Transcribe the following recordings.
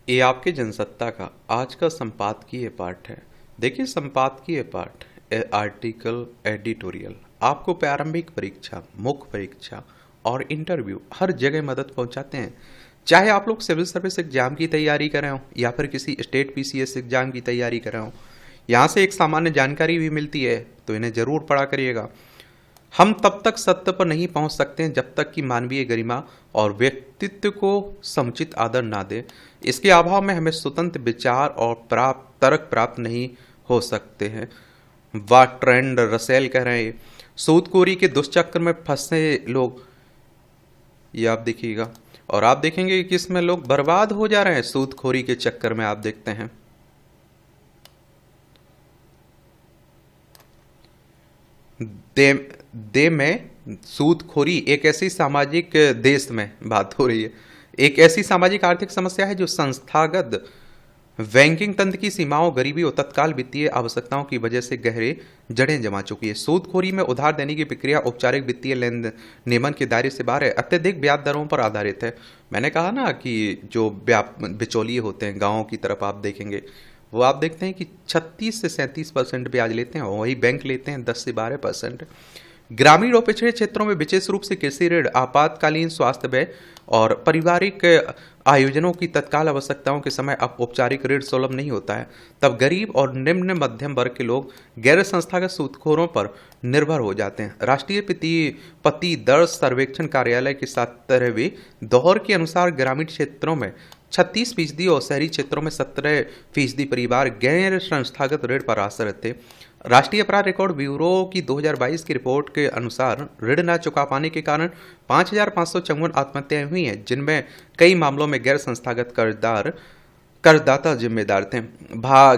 ये आपके जनसत्ता का आज का संपादकीय पाठ है। देखिए, संपादकीय पाठ आर्टिकल, एडिटोरियल आपको प्रारंभिक परीक्षा, मुख्य परीक्षा और इंटरव्यू हर जगह मदद पहुंचाते हैं। चाहे आप लोग सिविल सर्विस एग्जाम की तैयारी कर रहे हो या फिर किसी स्टेट पीसीएस एग्जाम की तैयारी कर रहे हो, यहाँ से एक सामान्य जानकारी भी मिलती है, तो इन्हें जरूर पढ़ा करिएगा। हम तब तक सत्य पर नहीं पहुंच सकते हैं जब तक कि मानवीय गरिमा और व्यक्तित्व को समुचित आदर ना दे। इसके अभाव में हमें स्वतंत्र विचार और तर्क प्राप्त नहीं हो सकते हैं। ट्रेंड रसेल कह रहे हैं, सूदखोरी के दुष्चक्र में फंसे लोग, ये आप देखिएगा, और आप देखेंगे कि इसमें लोग बर्बाद हो जा रहे हैं सूदखोरी के चक्कर में। आप देखते हैं दे, दे में सूदखोरी एक ऐसी सामाजिक, देश में बात हो रही है, एक ऐसी सामाजिक आर्थिक समस्या है जो संस्थागत बैंकिंग तंत्र की सीमाओं, गरीबी और तत्काल वित्तीय आवश्यकताओं की वजह से गहरे जड़ें जमा चुकी है। सूदखोरी में उधार देने की प्रक्रिया औपचारिक वित्तीय लेन नियमन के दायरे से बाहर है, अत्यधिक ब्याज दरों पर आधारित है। मैंने कहा ना कि जो बिचौलिए होते हैं गाँवों की तरफ, आप देखेंगे वो आप देखते हैं कि 36 से 37% ब्याज लेते हैं, और वही बैंक लेते हैं 10 से 12%। ग्रामीण और पिछड़े क्षेत्रों में विशेष रूप से कृषि ऋण, आपातकालीन स्वास्थ्य व्यय और पारिवारिक आयोजनों की तत्काल आवश्यकताओं के समय अब औपचारिक ऋण सुलभ नहीं होता है। तब गरीब और निम्न मध्यम वर्ग के लोग गैर संस्थागत सूदखोरों पर निर्भर हो जाते हैं। राष्ट्रीय पति दर सर्वेक्षण कार्यालय के 17वें दौर के अनुसार ग्रामीण क्षेत्रों में 36% और शहरी क्षेत्रों में 17% परिवार गैर संस्थागत ऋण पर आश्रित थे। राष्ट्रीय अपराध रिकॉर्ड ब्यूरो की 2022 की रिपोर्ट के अनुसार ऋण न चुका पाने के कारण 5,554 आत्महत्याएं हुई हैं, जिनमें कई मामलों में गैर संस्थागत करदाता जिम्मेदार थे।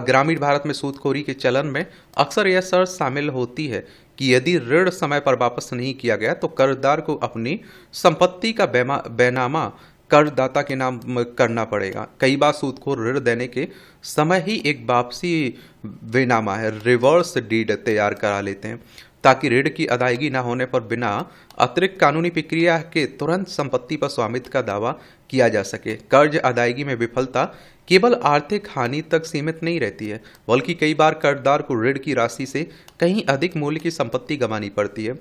ग्रामीण भारत में सूदखोरी के चलन में अक्सर यह शर्त शामिल होती है कि यदि ऋण समय पर वापस नहीं किया गया तो कर्जदार को अपनी संपत्ति का बैनामा करदाता के नाम करना पड़ेगा। कई बार सूदखोर ऋण देने के समय ही एक वापसी बेनामा है, रिवर्स डीड तैयार करा लेते हैं, ताकि ऋण की अदायगी न होने पर बिना अतिरिक्त कानूनी प्रक्रिया के तुरंत संपत्ति पर स्वामित्व का दावा किया जा सके। कर्ज अदायगी में विफलता केवल आर्थिक हानि तक सीमित नहीं रहती है, बल्कि कई बार कर्जदार को ऋण की राशि से कहीं अधिक मूल्य की संपत्ति गंवानी पड़ती है,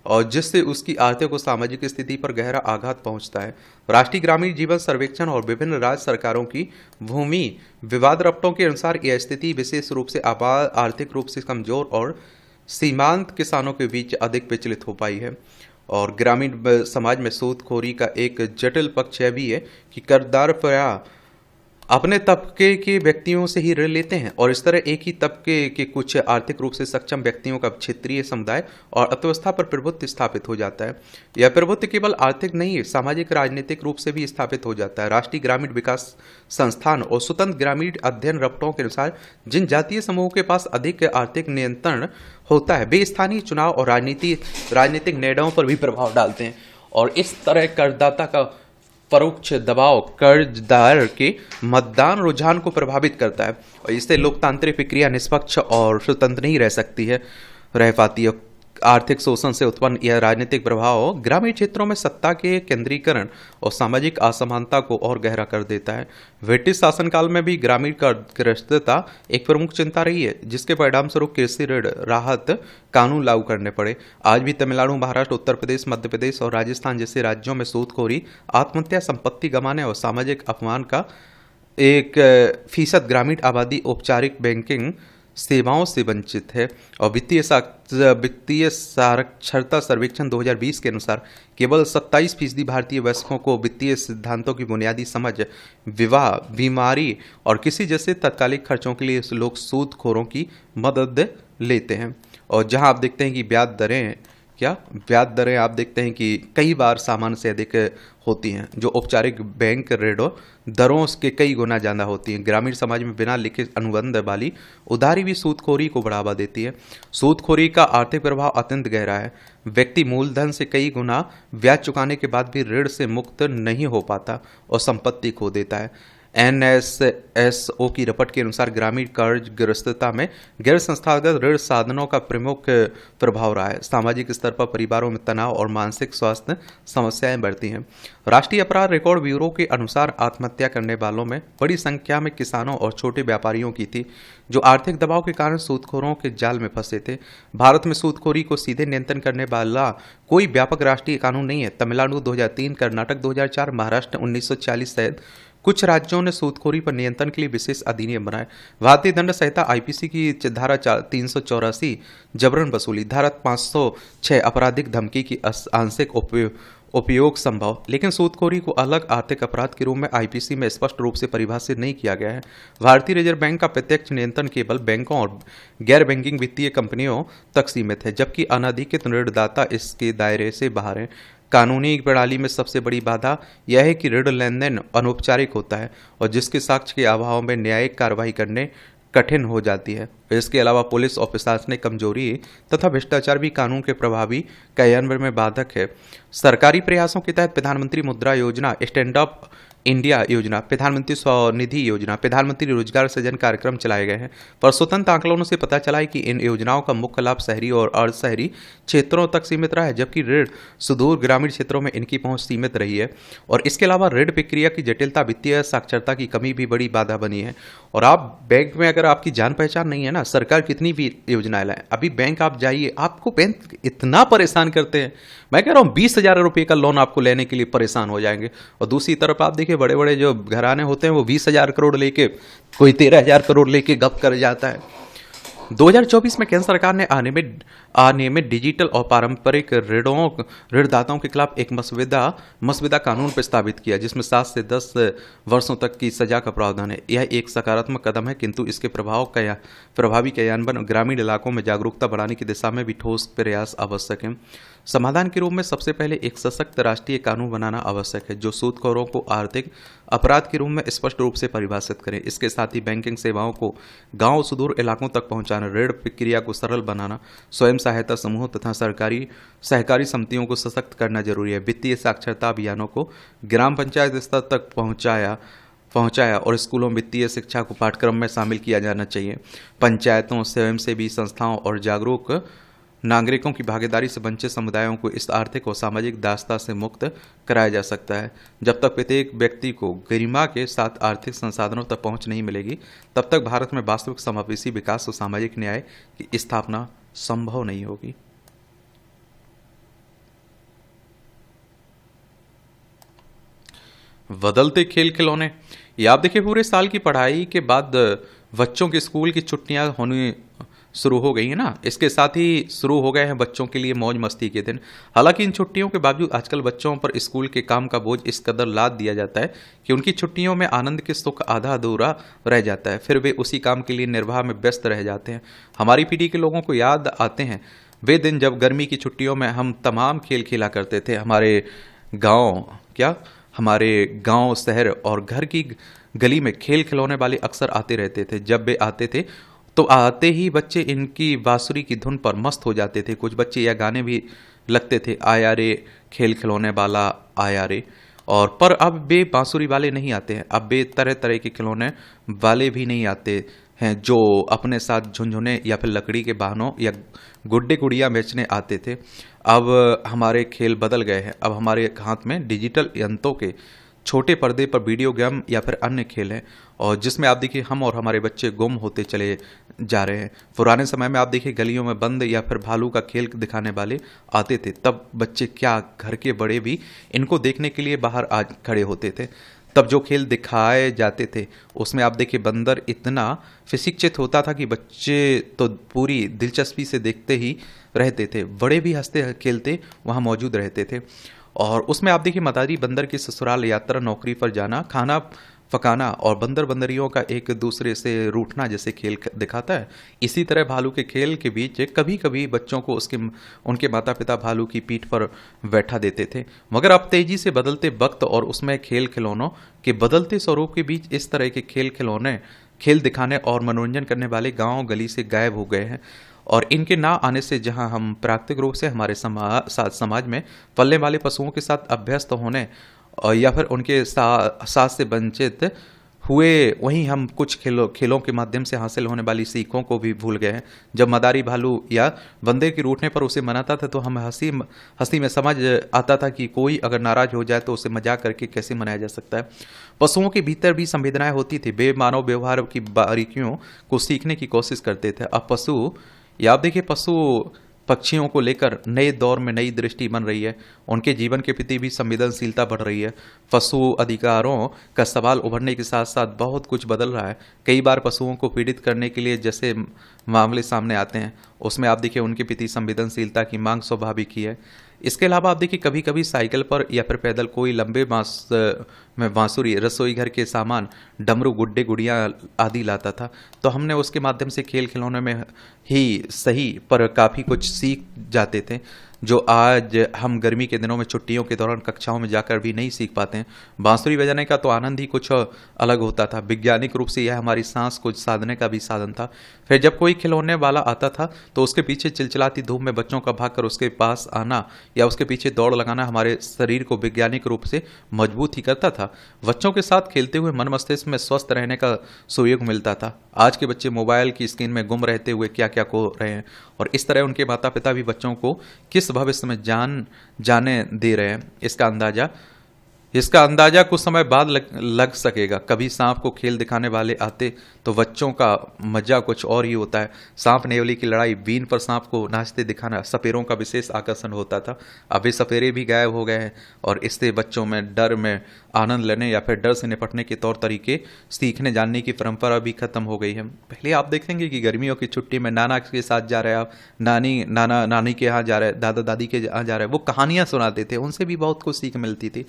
और जिससे उसकी आर्थिक और सामाजिक स्थिति पर गहरा आघात पहुंचता है। राष्ट्रीय ग्रामीण जीवन सर्वेक्षण और विभिन्न राज्य सरकारों की भूमि विवाद रपटों के अनुसार यह स्थिति विशेष रूप से आर्थिक रूप से कमजोर और सीमांत किसानों के बीच अधिक विचलित हो पाई है। और ग्रामीण समाज में सूदखोरी का एक जटिल पक्ष यह भी है कि कर्जदार प्रायः अपने तबके के व्यक्तियों से ही ऋण लेते हैं, और इस तरह एक ही तबके के कुछ आर्थिक रूप से सक्षम व्यक्तियों का क्षेत्रीय समुदाय और अर्थव्यवस्था पर प्रभुत्व स्थापित हो जाता है। यह प्रभुत्व केवल आर्थिक नहीं, सामाजिक राजनीतिक रूप से भी स्थापित हो जाता है। राष्ट्रीय ग्रामीण विकास संस्थान और स्वतंत्र ग्रामीण अध्ययन रपटों के अनुसार जिन जातीय समूहों के पास अधिक आर्थिक नियंत्रण होता है वे स्थानीय चुनाव और राजनीतिक निर्णयों पर भी प्रभाव डालते हैं, और इस तरह करदाता का परोक्ष दबाव कर्जदार के मतदान रुझान को प्रभावित करता है, और इससे लोकतांत्रिक प्रक्रिया निष्पक्ष और स्वतंत्र नहीं रह पाती है। आर्थिक शोषण से उत्पन्न यह राजनीतिक प्रभाव ग्रामीण क्षेत्रों में सत्ता के केंद्रीकरण और सामाजिक असमानता को और गहरा कर देता है। ब्रिटिश शासनकाल में भी ग्रामीण ग्रस्तता एक प्रमुख चिंता रही है, जिसके परिणाम स्वरूप कृषि ऋण राहत कानून लागू करने पड़े। आज भी तमिलनाडु, महाराष्ट्र, उत्तर प्रदेश, मध्य प्रदेश और राजस्थान जैसे राज्यों में सूदखोरी, आत्महत्या, संपत्ति गंवाने और सामाजिक अपमान का 1% ग्रामीण आबादी औपचारिक बैंकिंग सेवाओं से वंचित है। और वित्तीय साक्षरता सर्वेक्षण 2020 के अनुसार केवल 27% भारतीय वयस्कों को वित्तीय सिद्धांतों की बुनियादी समझ, विवाह, बीमारी और किसी जैसे तात्कालिक खर्चों के लिए लोग सूदखोरों की मदद लेते हैं। और जहां आप देखते हैं कि ब्याज दरें आप देखते हैं कि कई बार सामान्य से अधिक होती हैं, जो औपचारिक बैंक ऋणों दरों के कई गुना ज़्यादा होती हैं। ग्रामीण समाज में बिना लिखित अनुबंध वाली उधारी भी सूदखोरी को बढ़ावा देती है। सूदखोरी का आर्थिक प्रभाव अत्यंत गहरा है। व्यक्ति मूलधन से कई गुना ब्याज चुकाने के बाद भी ऋण से मुक्त नहीं हो पाता और संपत्ति खो देता है। NSSO की रिपोर्ट के अनुसार ग्रामीण कर्जग्रस्तता में गैर संस्थागत ऋण साधनों का प्रमुख प्रभाव रहा है। सामाजिक स्तर पर परिवारों में तनाव और मानसिक स्वास्थ्य समस्याएं बढ़ती हैं। राष्ट्रीय अपराध रिकॉर्ड ब्यूरो के अनुसार आत्महत्या करने वालों में बड़ी संख्या में किसानों और छोटे व्यापारियों की थी, जो आर्थिक दबाव के कारण सूदखोरों के जाल में फंसे थे। भारत में सूदखोरी को सीधे नियंत्रण करने वाला कोई व्यापक राष्ट्रीय कानून नहीं है। तमिलनाडु 2003, कर्नाटक 2004, महाराष्ट्र 1940 सहित कुछ राज्यों ने सूदखोरी पर नियंत्रण के लिए विशेष अधिनियम बनाए। भारतीय दंड संहिता आईपीसी की धारा 384 जबरन वसूली, धारा 506 आपराधिक धमकी की आंशिक उपयोग संभव, लेकिन सूदखोरी को अलग आर्थिक अपराध के रूप में आईपीसी में स्पष्ट रूप से परिभाषित नहीं किया गया है। भारतीय रिजर्व बैंक का प्रत्यक्ष नियंत्रण केवल बैंकों और गैर बैंकिंग वित्तीय कंपनियों तक सीमित है, जबकि अनधिकृत ऋणदाता इसके दायरे से बाहर है। कानूनी प्रणाली में सबसे बड़ी बाधा यह है कि ऋण लेनदेन अनौपचारिक होता है और जिसके साक्ष्य के अभाव में न्यायिक कार्रवाई करने कठिन हो जाती है। इसके अलावा पुलिस और प्रशासनिक कमजोरी तथा भ्रष्टाचार भी कानून के प्रभावी क्रियान्वयन में बाधक है। सरकारी प्रयासों के तहत प्रधानमंत्री मुद्रा योजना, स्टैंड अप इंडिया योजना, प्रधानमंत्री स्वनिधि योजना, प्रधानमंत्री रोजगार सृजन कार्यक्रम चलाए गए हैं, पर स्वतंत्र आंकलनों से पता चला है कि इन योजनाओं का मुख्य लाभ शहरी और अर्ध शहरी क्षेत्रों तक सीमित रहा है, जबकि ऋण सुदूर ग्रामीण क्षेत्रों में इनकी पहुंच सीमित रही है। और इसके अलावा ऋण प्रक्रिया की जटिलता, वित्तीय साक्षरता की कमी भी बड़ी बाधा बनी है। और आप बैंक में अगर आपकी जान पहचान नहीं है ना, सरकार कितनी भी योजनाएं लाए, अभी बैंक आप जाइए, आपको बैंक इतना परेशान करते हैं, मैं कह रहा हूँ 20,000 रुपये का लोन आपको लेने के लिए परेशान हो जाएंगे। और दूसरी तरफ आप देखिए बड़े बड़े जो घराने होते हैं वो 20,000 करोड़ लेके, कोई 13,000 करोड़ लेके गप कर जाता है। 2024 में केंद्र सरकार ने अनियमित डिजिटल और पारंपरिक ऋणदाताओं के खिलाफ एक मसविदा कानून प्रस्तावित किया, जिसमें 7 से 10 वर्षों तक की सजा का प्रावधान है। यह एक सकारात्मक कदम है, किंतु इसके प्रभावी क्रियान्वयन ग्रामीण इलाकों में जागरूकता बढ़ाने की दिशा में भी ठोस प्रयास आवश्यक है। समाधान के रूप में सबसे पहले एक सशक्त राष्ट्रीय कानून बनाना आवश्यक है, जो सूदखोरों को आर्थिक अपराध के रूप में स्पष्ट रूप से परिभाषित करें। इसके साथ ही बैंकिंग सेवाओं को गांव सुदूर इलाकों तक पहुंचाना, ऋण प्रक्रिया को सरल बनाना, स्वयं सहायता समूह तथा सहकारी समितियों को सशक्त करना जरूरी है। वित्तीय साक्षरता अभियानों को ग्राम पंचायत स्तर तक पहुंचाया और स्कूलों में वित्तीय शिक्षा को पाठ्यक्रम में शामिल किया जाना चाहिए। पंचायतों, स्वयंसेवी संस्थाओं और जागरूक नागरिकों की भागीदारी से वंचित समुदायों को इस आर्थिक और सामाजिक दासता से मुक्त कराया जा सकता है। जब तक प्रत्येक व्यक्ति को गरिमा के साथ आर्थिक संसाधनों तक पहुंच नहीं मिलेगी, तब तक भारत में वास्तविक समावेशी विकास और सामाजिक न्याय की स्थापना संभव नहीं होगी। बदलते खेल खिलौने, ये आप देखिए पूरे साल की पढ़ाई के बाद बच्चों की स्कूल की छुट्टियां होनी शुरू हो गई है ना, इसके साथ ही शुरू हो गए हैं बच्चों के लिए मौज मस्ती के दिन। हालांकि इन छुट्टियों के बावजूद आजकल बच्चों पर स्कूल के काम का बोझ इस कदर लाद दिया जाता है कि उनकी छुट्टियों में आनंद के सुख आधा अधूरा रह जाता है, फिर वे उसी काम के लिए निर्वाह में व्यस्त रह जाते हैं। हमारी पीढ़ी के लोगों को याद आते हैं वे दिन जब गर्मी की छुट्टियों में हम तमाम खेल खेला करते थे। हमारे गांव, शहर और घर की गली में खेल खिलौने वाले अक्सर आते रहते थे। जब वे आते थे तो आते ही बच्चे इनकी बांसुरी की धुन पर मस्त हो जाते थे। कुछ बच्चे यह गाने भी लगते थे, आया रे खेल खिलौने वाला आया रे। और पर अब वे बांसुरी वाले नहीं आते हैं, अब वे तरह तरह के खिलौने वाले भी नहीं आते हैं जो अपने साथ झुनझुने या फिर लकड़ी के वाहनों या गुड्डे गुड़िया बेचने आते थे। अब हमारे खेल बदल गए हैं। अब हमारे हाथ में डिजिटल यंत्रों के छोटे पर्दे पर वीडियो गेम या फिर अन्य खेल हैं, और जिसमें आप देखिए हम और हमारे बच्चे गुम होते चले जा रहे हैं। पुराने समय में आप देखिए गलियों में बंद या फिर भालू का खेल दिखाने वाले आते थे, तब बच्चे क्या घर के बड़े भी इनको देखने के लिए बाहर आ खड़े होते थे। तब जो खेल दिखाए जाते थे उसमें आप देखिए बंदर इतना प्रशिक्षित होता था कि बच्चे तो पूरी दिलचस्पी से देखते ही रहते थे, बड़े भी हंसते खेलते वहाँ मौजूद रहते थे। और उसमें आप देखिए मदारी बंदर की ससुराल यात्रा, नौकरी पर जाना, खाना पकाना और बंदर बंदरियों का एक दूसरे से रूठना जैसे खेल दिखाता है। इसी तरह भालू के खेल के बीच कभी कभी बच्चों को उनके माता पिता भालू की पीठ पर बैठा देते थे। मगर अब तेजी से बदलते वक्त और उसमें खेल खिलौनों के बदलते स्वरूप के बीच इस तरह के खेल दिखाने और मनोरंजन करने वाले गाँव गली से गायब हो गए हैं। और इनके ना आने से जहां हम प्राकृतिक रूप से हमारे समाज में पलने वाले पशुओं के साथ अभ्यस्त होने या फिर उनके साथ से वंचित हुए, वहीं हम कुछ खेलों के माध्यम से हासिल होने वाली सीखों को भी भूल गए हैं। जब मदारी भालू या बंदर के रूठने पर उसे मनाता था तो हम हंसी हंसी में समझ आता था कि कोई अगर नाराज हो जाए तो उसे मजाक करके कैसे मनाया जा सकता है। पशुओं के भीतर भी संवेदनाएं होती थी, वे मानव व्यवहार की बारीकियों को सीखने की कोशिश करते थे। अब पशु, या आप देखिए, पशु पक्षियों को लेकर नए दौर में नई दृष्टि बन रही है, उनके जीवन के प्रति भी संवेदनशीलता बढ़ रही है। पशु अधिकारों का सवाल उभरने के साथ साथ बहुत कुछ बदल रहा है। कई बार पशुओं को पीड़ित करने के लिए जैसे मामले सामने आते हैं, उसमें आप देखिए उनके प्रति संवेदनशीलता की मांग स्वाभाविक ही है। इसके अलावा आप देखिए कभी कभी साइकिल पर या फिर पैदल कोई लंबे में बांसुरी, रसोई घर के सामान, डमरू, गुड्डे गुड़ियाँ आदि लाता था, तो हमने उसके माध्यम से खेल खिलौने में ही सही पर काफ़ी कुछ सीख जाते थे, जो आज हम गर्मी के दिनों में छुट्टियों के दौरान कक्षाओं में जाकर भी नहीं सीख पाते हैं। बांसुरी बजाने का तो आनंद ही कुछ अलग होता था। वैज्ञानिक रूप से यह हमारी सांस को साधने का भी साधन था। फिर जब कोई खिलौने वाला आता था तो उसके पीछे चिलचिलाती धूप में बच्चों का भागकर उसके पास आना या उसके पीछे दौड़ लगाना हमारे शरीर को वैज्ञानिक रूप से मजबूत ही करता था। बच्चों के साथ खेलते हुए मन मस्तिष्क में स्वस्थ रहने का सुयोग मिलता था। आज के बच्चे मोबाइल की स्क्रीन में गुम रहते हुए क्या क्या खो रहे हैं, और इस तरह उनके माता पिता भी बच्चों को किस भविष्य में जाने दे रहे हैं, इसका अंदाजा कुछ समय बाद लग सकेगा। कभी सांप को खेल दिखाने वाले आते तो बच्चों का मजा कुछ और ही होता है। सांप नेवली की लड़ाई, बीन पर सांप को नाचते दिखाना सपेरों का विशेष आकर्षण होता था। अभी सपेरे भी गायब हो गए हैं, और इससे बच्चों में डर में आनंद लेने या फिर डर से निपटने के तौर तरीके सीखने जानने की परंपरा भी खत्म हो गई है। पहले आप देखेंगे कि गर्मियों की छुट्टी में नाना के साथ जा रहे हैं आप, नानी के यहाँ जा रहे हैं, दादा दादी के यहाँ जा रहे हैं, वो कहानियां सुनाते थे, उनसे भी बहुत कुछ सीख मिलती थी।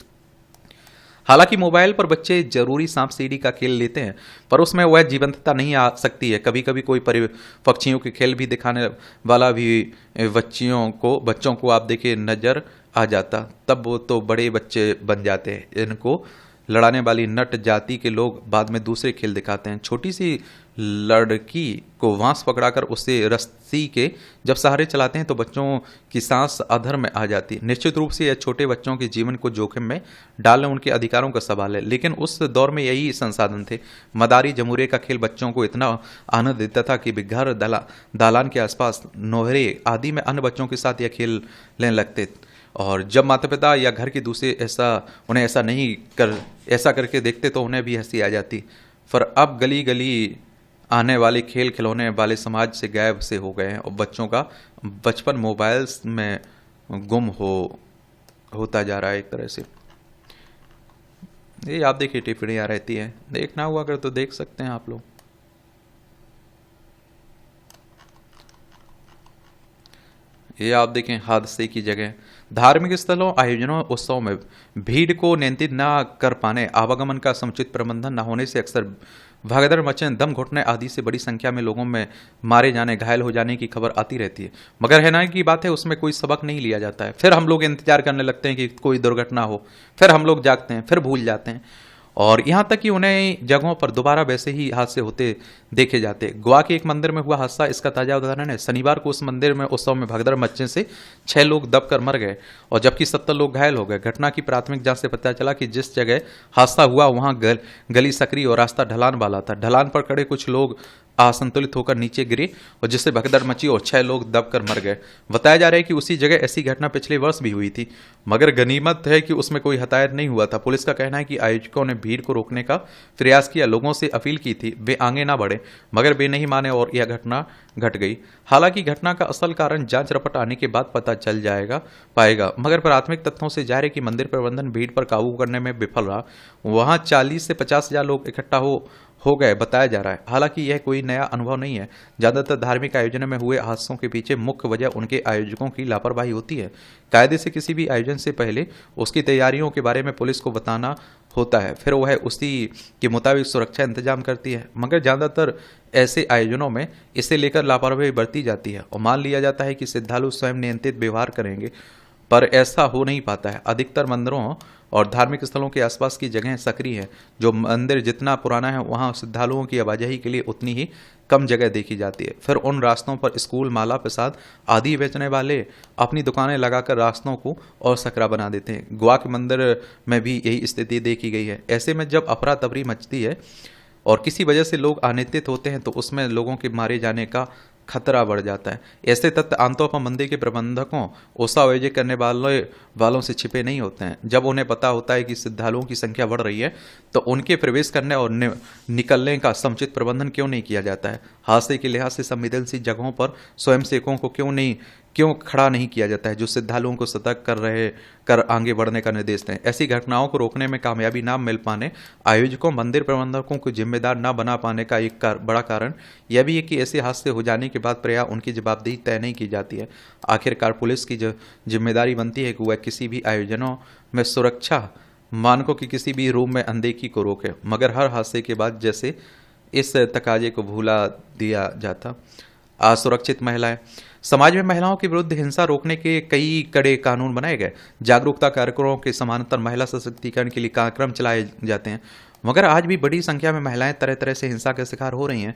हालांकि मोबाइल पर बच्चे जरूरी सांप सीढ़ी का खेल लेते हैं, पर उसमें वह जीवंतता नहीं आ सकती है। कभी कभी कोई पक्षियों के खेल भी दिखाने वाला भी बच्चों को आप देखिए नजर आ जाता, तब वो तो बड़े बच्चे बन जाते हैं। इनको लड़ाने वाली नट जाति के लोग बाद में दूसरे खेल दिखाते हैं। छोटी सी लड़की को वांस पकड़ाकर उससे रस्सी के जब सहारे चलाते हैं तो बच्चों की सांस अधर में आ जाती। निश्चित रूप से यह छोटे बच्चों के जीवन को जोखिम में डालने उनके अधिकारों का सवाल है, लेकिन उस दौर में यही संसाधन थे। मदारी जमूरे का खेल बच्चों को इतना आनंद देता था कि घर, दालान के आसपास, नोहरे आदि में अन्य बच्चों के साथ यह खेल लेने लगते, और जब माता पिता या घर के दूसरे उन्हें ऐसा करके देखते तो उन्हें भी हंसी आ जाती। पर अब गली गली आने वाले खेल खिलौने वाले समाज से गायब से हो गए हैं, और बच्चों का बचपन मोबाइल्स में गुम होता जा रहा है एक तरह से। ये आप देखिए टिप्पणियाँ रहती हैं, देखना हुआ अगर तो देख सकते हैं आप लोग। ये आप देखें हादसे की जगह। धार्मिक स्थलों, आयोजनों, उत्सवों में भीड़ को नियंत्रित न कर पाने, आवागमन का समुचित प्रबंधन न होने से अक्सर भगदड़ मचने, दम घुटने आदि से बड़ी संख्या में लोगों में मारे जाने, घायल हो जाने की खबर आती रहती है। मगर हैरानी की बात है उसमें कोई सबक नहीं लिया जाता है। फिर हम लोग इंतजार करने लगते हैं कि कोई दुर्घटना हो, फिर हम लोग जागते हैं, फिर भूल जाते हैं, और यहाँ तक कि उन्हें जगहों पर दोबारा वैसे ही हादसे होते देखे जाते। गोवा के एक मंदिर में हुआ हादसा इसका ताजा उदाहरण है। शनिवार को उस मंदिर में उत्सव में भगदड़ मचने से 6 लोग दबकर मर गए और जबकि 70 लोग घायल हो गए। घटना की प्राथमिक जांच से पता चला कि जिस जगह हादसा हुआ वहां गली सकरी और रास्ता ढलान वाला था। ढलान पर खड़े कुछ लोग असंतुलित होकर नीचे गिरे और जिससे भगदड़ मची और 6 लोग दबकर मर गए। बताया जा रहा है कि उसी जगह ऐसी घटना पिछले वर्ष भी हुई थी, मगर गनीमत है कि उसमें कोई हताहत नहीं हुआ था। पुलिस का कहना है कि आयोजकों ने भीड़ को रोकने का प्रयास किया, लोगों से अपील की थी वे आगे ना बढ़े, मगर वे नहीं माने और यह घटना घट गई। हालांकि घटना का असल कारण जांच रिपोर्ट आने के बाद पता चल पाएगा, मगर प्राथमिक तथ्यों से जाहिर है कि मंदिर प्रबंधन भीड़ पर काबू करने में विफल रहा। वहां 40 से 50 हजार लोग इकट्ठा हो गए बताया जा रहा है। हालांकि यह कोई नया अनुभव नहीं है। ज्यादातर धार्मिक आयोजनों में हुए हादसों के पीछे मुख्य वजह उनके आयोजकों की लापरवाही होती है। कायदे से किसी भी आयोजन से पहले उसकी तैयारियों के बारे में पुलिस को बताना होता है, फिर वह उसी के मुताबिक सुरक्षा इंतजाम करती है, मगर ज्यादातर ऐसे आयोजनों में इसे लेकर लापरवाही बरती जाती है और मान लिया जाता है कि श्रद्धालु स्वयं नियंत्रित व्यवहार करेंगे, पर ऐसा हो नहीं पाता है। अधिकतर मंदिरों और धार्मिक स्थलों के आसपास की जगहें सक्रिय हैं। जो मंदिर जितना पुराना है वहाँ श्रद्धालुओं की आवाजाही के लिए उतनी ही कम जगह देखी जाती है। फिर उन रास्तों पर स्कूल, माला प्रसाद आदि बेचने वाले अपनी दुकानें लगाकर रास्तों को और सकरा बना देते हैं। गोवा के मंदिर में भी यही स्थिति देखी गई है। ऐसे में जब अफरा तफरी मचती है और किसी वजह से लोग अनिश्चित होते हैं तो उसमें लोगों के मारे जाने का खतरा बढ़ जाता है। ऐसे तथ्य आमतौर पर मंदिर के प्रबंधकों, उत्सव आयोजित करने वालों से छिपे नहीं होते हैं। जब उन्हें पता होता है कि श्रद्धालुओं की संख्या बढ़ रही है तो उनके प्रवेश करने और निकलने का समुचित प्रबंधन क्यों नहीं किया जाता है। हादसे के लिहाज से संवेदनशील जगहों पर स्वयंसेवकों को क्यों खड़ा नहीं किया जाता है, जो श्रद्धालुओं को सतर्क कर आगे बढ़ने का निर्देश दें। ऐसी घटनाओं को रोकने में कामयाबी ना मिल पाने, आयोजकों, मंदिर प्रबंधकों को जिम्मेदार न बना पाने का एक बड़ा कारण यह भी है कि ऐसे हादसे हो जाने के बाद प्रायः उनकी जवाबदेही तय नहीं की जाती है। आखिरकार पुलिस की जिम्मेदारी बनती है कि वह किसी भी आयोजनों में सुरक्षा मानकों की किसी भी रूप में अनदेखी को रोके, मगर हर हादसे के बाद जैसे इस तकाजे को भूला दिया जाता। असुरक्षित महिलाएं। समाज में महिलाओं के विरुद्ध हिंसा रोकने के कई कड़े कानून बनाए गए। जागरूकता कार्यक्रमों के समानांतर महिला सशक्तिकरण के लिए कार्यक्रम चलाए जाते हैं, मगर आज भी बड़ी संख्या में महिलाएं तरह तरह से हिंसा के शिकार हो रही हैं।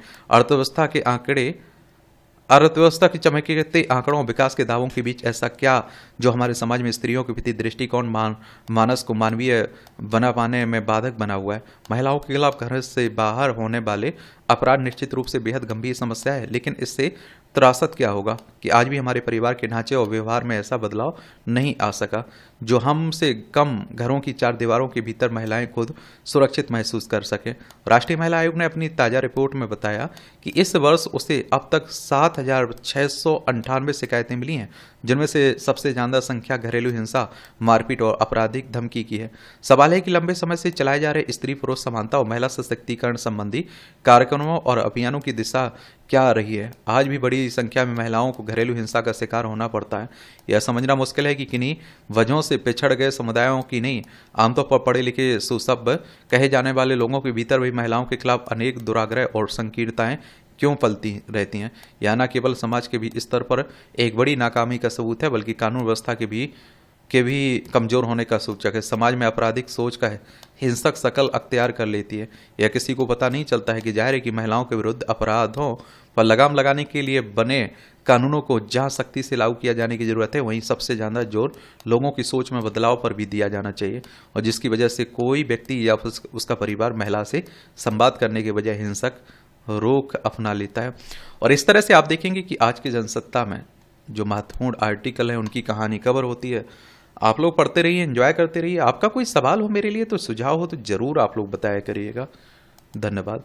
अर्थव्यवस्था की चमकते आंकड़ों, विकास के दावों के बीच ऐसा क्या जो हमारे समाज में स्त्रियों के प्रति दृष्टिकोण मानस को मानवीय बना पाने में बाधक बना हुआ है। महिलाओं के खिलाफ घर से बाहर होने वाले अपराध निश्चित रूप से बेहद गंभीर समस्या है, लेकिन इससे त्रासद क्या होगा कि आज भी हमारे परिवार के ढांचे और व्यवहार में ऐसा बदलाव नहीं आ सका जो हमसे कम घरों की चार दीवारों के भीतर महिलाएं खुद सुरक्षित महसूस कर सकें। राष्ट्रीय महिला आयोग ने अपनी ताज़ा रिपोर्ट में बताया कि इस वर्ष उसे अब तक 7,698 शिकायतें मिली हैं, जिनमें से सबसे ज़्यादा संख्या घरेलू हिंसा, मारपीट और आपराधिक धमकी की है। सवाल है कि लंबे समय से चलाए जा रहे स्त्री पुरुष समानता और महिला सशक्तिकरण संबंधी कार्यक्रमों और अभियानों की दिशा क्या रही है। आज भी बड़ी संख्या में महिलाओं को घरेलू हिंसा का शिकार होना पड़ता है। यह समझना मुश्किल है कि किन्हीं वजहों से पिछड़ गए समुदायों की नहीं, आमतौर पर पढ़े लिखे सुसभ्य कहे जाने वाले लोगों के भीतर भी महिलाओं के खिलाफ अनेक दुराग्रह और संकीर्णताएं क्यों पलती रहती हैं। यह न केवल समाज के भी स्तर पर एक बड़ी नाकामी का सबूत है, बल्कि कानून व्यवस्था के भी कमजोर होने का सूचक है। समाज में आपराधिक सोच का हिंसक शकल अख्तियार कर लेती है। यह किसी को पता नहीं चलता है कि जाहिर है कि महिलाओं के विरुद्ध अपराधों पर लगाम लगाने के लिए बने कानूनों को जहां सख्ती से लागू किया जाने की जरूरत है, वहीं सबसे ज़्यादा जोर लोगों की सोच में बदलाव पर भी दिया जाना चाहिए, और जिसकी वजह से कोई व्यक्ति या उसका परिवार महिला से संवाद करने के बजाय हिंसक रोक अपना लेता है। और इस तरह से आप देखेंगे कि आज की जनसत्ता में जो महत्वपूर्ण आर्टिकल हैं उनकी कहानी कवर होती है। आप लोग पढ़ते रहिए, एंजॉय करते रहिए। आपका कोई सवाल हो मेरे लिए तो सुझाव हो तो ज़रूर आप लोग बताया करिएगा। धन्यवाद।